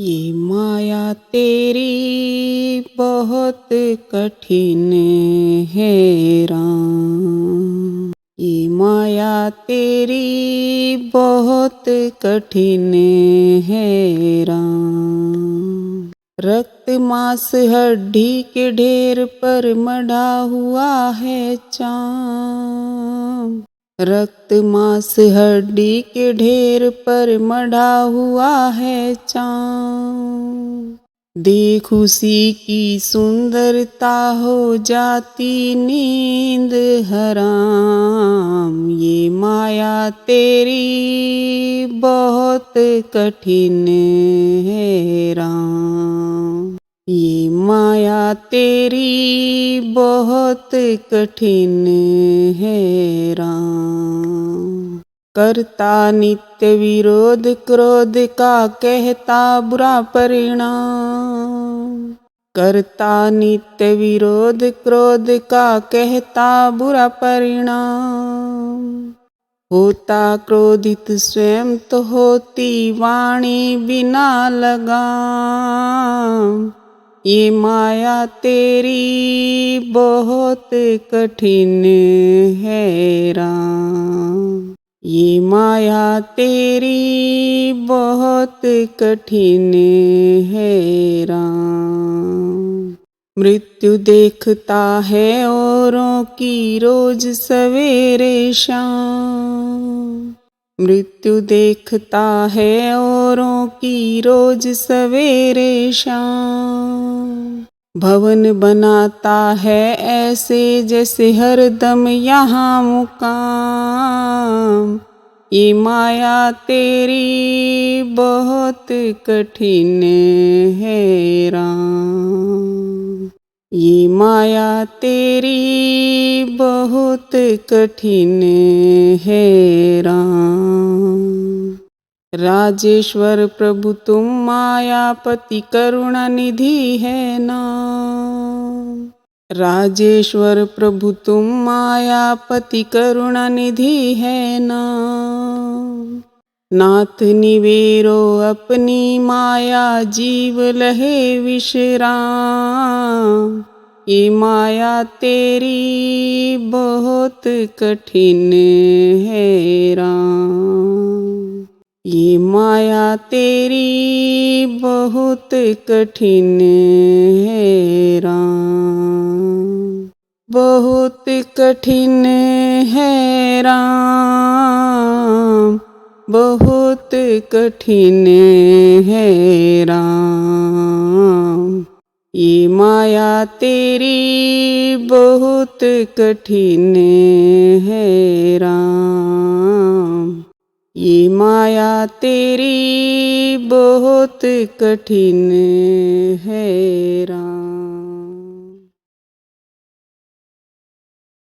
ये माया तेरी बहुत कठिन है राम। ये माया तेरी बहुत कठिन है राम। रक्त मांस हड्डी के ढेर पर मढ़ा हुआ है चाँद। रक्त मांस हड्डी के ढेर पर मढ़ा हुआ है चाँद। देख उसी की सुंदरता हो जाती नींद हराम। ये माया तेरी बहुत कठिन है राम। ये माया तेरी बहुत कठिन है राम। करता नित्य विरोध क्रोध का कहता बुरा परिणाम। करता नित्य विरोध क्रोध का कहता बुरा परिणाम। होता क्रोधित स्वयं तो होती वाणी बिना लगाम। ये माया तेरी बहुत कठिन है राम। ये माया तेरी बहुत कठिन है राम। मृत्यु देखता है औरों की रोज सवेरे शाम। मृत्यु देखता है औरों की रोज सवेरे शाम। भवन बनाता है ऐसे जैसे हरदम यहाँ मुकाम। ये माया तेरी बहुत कठिन है राम। ये माया तेरी बहुत कठिन है राम। राजेश्वर प्रभु तुम मायापति करुणा निधि है नाम। राजेश्वर प्रभु तुम मायापति करुणा निधि है नाम। नाथ निवेरो अपनी माया जीव लहे विश्राम। ये माया तेरी बहुत कठिन है राम। ये माया तेरी बहुत कठिन है राम। बहुत कठिन है राम। बहुत कठिन है राम। ये माया तेरी बहुत कठिन है राम। ये माया तेरी बहुत कठिन है राम।